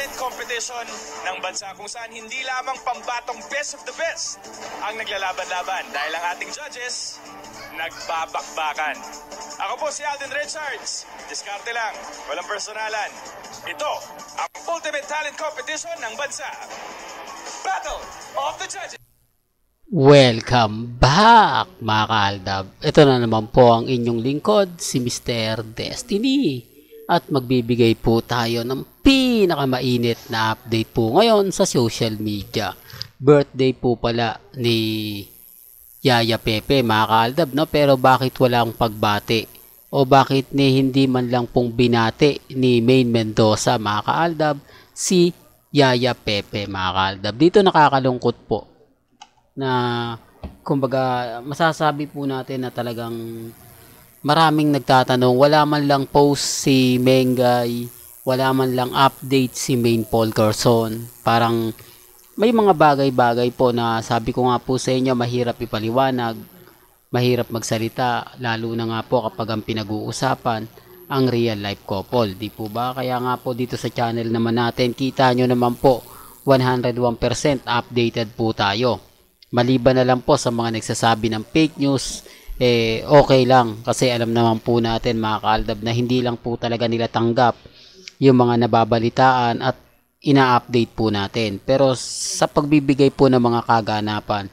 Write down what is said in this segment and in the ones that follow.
talent competition ng bansa kung saan hindi lamang pambatong best of the best ang naglalaban-laban dahil ang ating judges nagbabakbakan. Ako po si Alden Richards. Diskarte lang, walang personalan. Ito ang Ultimate Talent Competition ng bansa. Battle of the Judges. Welcome back mga kaaldab. Ito na naman po ang inyong lingkod, si Mr. Destiny. At magbibigay po tayo ng pinakamainit na update po ngayon sa social media. Birthday po pala ni Yaya Pepe mga kaaldab, no? Pero bakit walang pagbati? O bakit hindi man lang pong binati ni Maine Mendoza mga kaaldab si Yaya Pepe mga kaaldab? Dito nakakalungkot po na kumbaga masasabi po natin na talagang maraming nagtatanong, wala man lang post si Mengay, wala man lang update si Maine Paul Carson. Parang may mga bagay-bagay po na sabi ko nga po sa inyo, mahirap ipaliwanag, mahirap magsalita, lalo na nga po kapag ang pinag-uusapan ang real life couple, di po ba? Kaya nga po dito sa channel naman natin, kita nyo naman po 101% updated po tayo. Maliban na lang po sa mga nagsasabi ng fake news, okay lang. Kasi alam naman po natin mga kaaldab na hindi lang po talaga nila tanggap yung mga nababalitaan at ina-update po natin. Pero sa pagbibigay po ng mga kaganapan,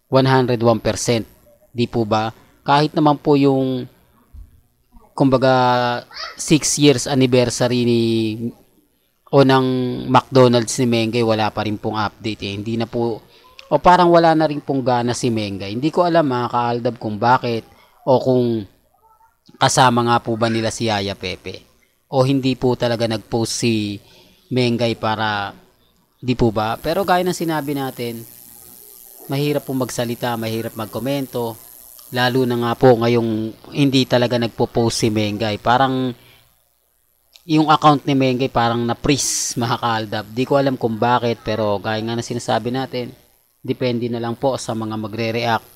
101%. Di po ba? Kahit naman po yung kumbaga 6 years anniversary o ng McDonald's ni Mengay, wala pa rin pong update eh. Hindi na po, o parang wala na rin pong gana si Mengay. Hindi ko alam mga kaaldab kung bakit o kung kasama nga po ba nila si Yaya Pepe o hindi po talaga nag-post si Mengay para, di po ba? Pero gaya ng sinabi natin, mahirap po magsalita, mahirap magkomento, lalo na nga po ngayong hindi talaga nagpo-post si Mengay. Parang yung account ni Mengay parang na-freeze mga kaaldab. Di ko alam kung bakit, pero gaya nga na sinasabi natin, depende na lang po sa mga magre-react.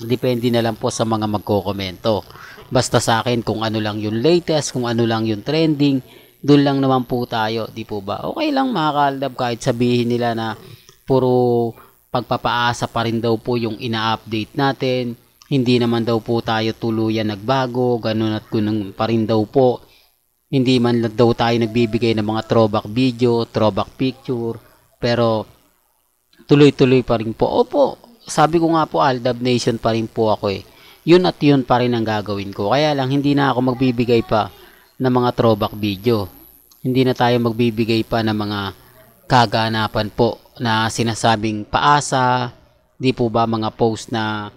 Depende na lang po sa mga magko-komento. Basta sa akin kung ano lang yung latest, kung ano lang yung trending, doon lang naman po tayo, di po ba? Okay lang mga kaaldab kahit sabihin nila na puro pagpapaasa pa rin daw po yung ina-update natin. Hindi naman daw po tayo tuluyan nagbago, ganun at ganun pa rin daw po. Hindi man daw tayo nagbibigay ng mga throwback video, throwback picture, pero tuloy-tuloy pa rin po. Opo, sabi ko nga po, Aldab Nation pa rin po ako eh. Yun at yun pa rin ang gagawin ko. Kaya lang, hindi na ako magbibigay pa ng mga throwback video. Hindi na tayo magbibigay pa ng mga kaganapan po na sinasabing paasa. Di po ba mga post na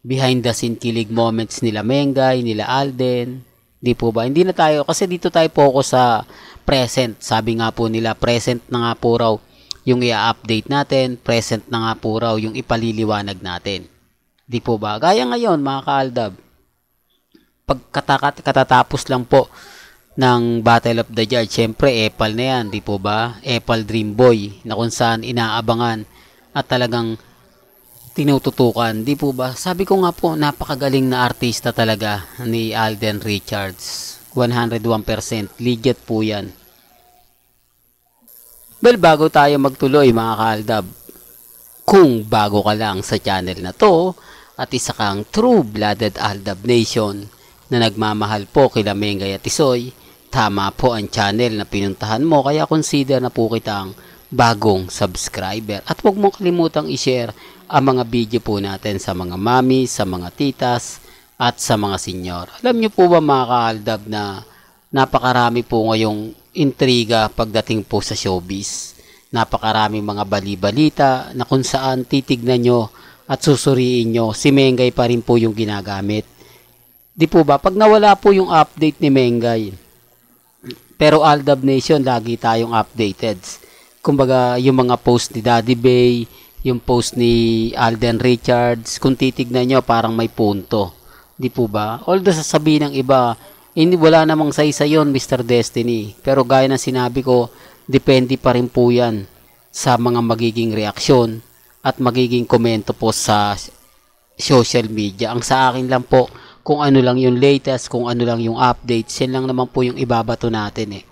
behind the scene kilig moments nila Mengay, nila Alden. Di po ba? Hindi na tayo, kasi dito tayo focus sa present. Sabi nga po nila, present na nga po raw yung i-update natin, present na nga po raw yung ipaliliwanag natin. Di po ba? Gaya ngayon mga kaaldab, katatapos lang po ng Battle of the Judge, syempre Epal na yan, di po ba? Epal Dream Boy, na kung saan inaabangan at talagang tinututukan, di po ba? Sabi ko nga po, napakagaling na artista talaga ni Alden Richards. 101%, legit po yan. Well, bago tayo magtuloy mga kaaldab, kung bago ka lang sa channel na to at isa kang true-blooded Aldab Nation na nagmamahal po kila Mengay at Tisoy, tama po ang channel na pinuntahan mo, kaya consider na po kitang bagong subscriber. At huwag mong kalimutang i-share ang mga video po natin sa mga mami, sa mga titas at sa mga senyor. Alam niyo po ba mga kaaldab na napakarami po ngayong intriga pagdating po sa showbiz. Napakaraming mga bali-balita na kung saan titignan nyo at susuriin nyo, si Mengay pa rin po yung ginagamit. Di po ba? Pag nawala po yung update ni Mengay, pero Aldab Nation, lagi tayong updated. Kumbaga, yung mga post ni Daddy Bay, yung post ni Alden Richards, kung titignan nyo, parang may punto. Di po ba? Although sasabihin ng iba, hindi, wala namang saysa yon Mr. Destiny. Pero gaya ng sinabi ko, depende pa rin po yan sa mga magiging reaksyon at magiging komento po sa social media. Ang sa akin lang po, kung ano lang yung latest, kung ano lang yung updates, yan lang naman po yung ibabato natin eh.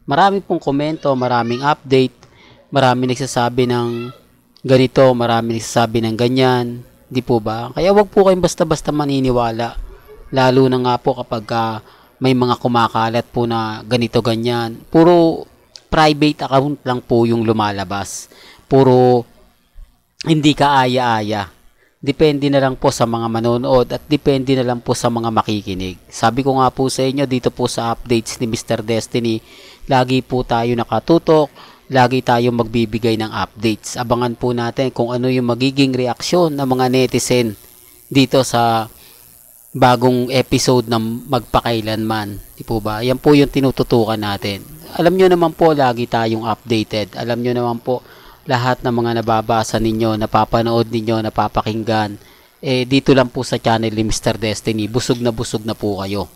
Marami pong komento, maraming update, marami nagsasabi ng ganito, marami nagsasabi ng ganyan, di po ba? Kaya wag po kayong basta-basta maniniwala, lalo na nga po kapag may mga kumakalat po na ganito ganyan. Puro private account lang po yung lumalabas. Puro hindi ka aya-aya. Depende na lang po sa mga manonood at depende na lang po sa mga makikinig. Sabi ko nga po sa inyo dito po sa updates ni Mr. Destiny, lagi po tayo nakatutok, lagi tayo magbibigay ng updates. Abangan po natin kung ano yung magiging reaksyon ng mga netizen dito sa bagong episode ng Magpakailanman. Di po ba? Yan po yung tinututukan natin. Alam nyo naman po, lagi tayong updated. Alam nyo naman po, lahat ng mga nababasa ninyo, napapanood ninyo, napapakinggan, dito lang po sa channel ni Mr. Destiny, busog na po kayo.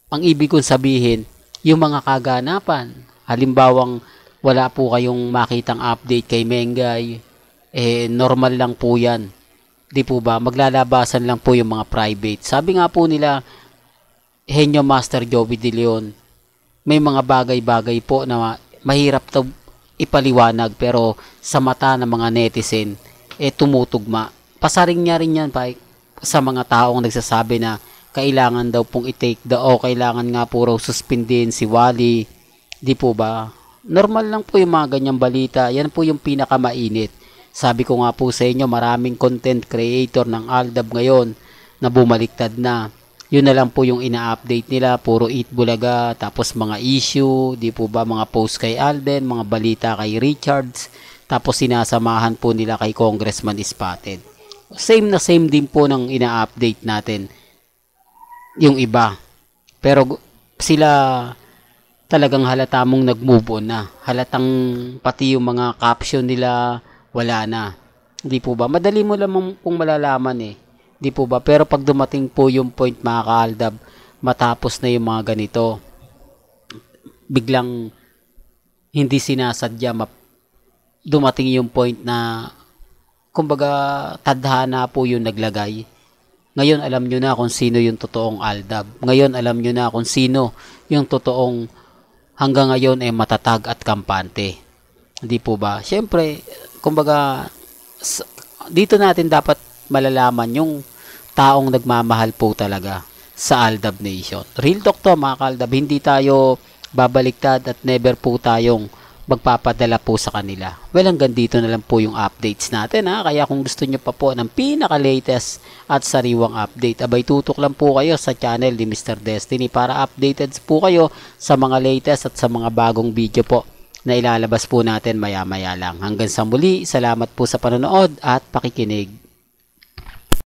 Ang ibig kong sabihin, yung mga kaganapan, halimbawang wala po kayong makitang update kay Mengay, normal lang po yan. Di po ba? Maglalabasan lang po yung mga private. Sabi nga po nila, Henyo Master Joey De Leon, may mga bagay-bagay po na mahirap to ipaliwanag pero sa mata ng mga netizen tumutugma. Pasaring niya rin yan pa sa mga taong nagsasabi na kailangan daw pong i-take o kailangan nga po raw suspendin si Wally. Di po ba? Normal lang po yung mga ganyang balita. Yan po yung pinakamainit. Sabi ko nga po sa inyo, maraming content creator ng Aldab ngayon na bumaliktad na. Yun na lang po yung ina-update nila, puro Eat Bulaga, tapos mga issue, di po ba, mga post kay Alden, mga balita kay Richards, tapos sinasamahan po nila kay Congressman Spotted. Same na same din po ng ina-update natin yung iba. Pero sila talagang halata mong nag-move on na. Halatang pati yung mga caption nila wala na. Di po ba? Madali mo lang pong malalaman Di po ba? Pero pag dumating po yung point mga kaaldab, matapos na yung mga ganito, biglang hindi sinasadya, dumating yung point na, kumbaga, tadhana po yung naglagay. Ngayon alam nyo na kung sino yung totoong aldab. Ngayon alam nyo na kung sino yung totoong hanggang ngayon matatag at kampante. Di po ba? Siyempre, kumbaga, dito natin dapat malalaman yung taong nagmamahal po talaga sa Aldab Nation. Real talk to mga kaaldab, hindi tayo babaliktad at never po tayong magpapadala po sa kanila. Well, hanggang dito na lang po yung updates natin Kaya kung gusto nyo pa po ng pinaka-latest at sariwang update, abay tutok lang po kayo sa channel ni Mr. Destiny para updated po kayo sa mga latest at sa mga bagong video po na ilalabas po natin maya-maya lang. Hanggang sa muli, salamat po sa panonood at pakikinig.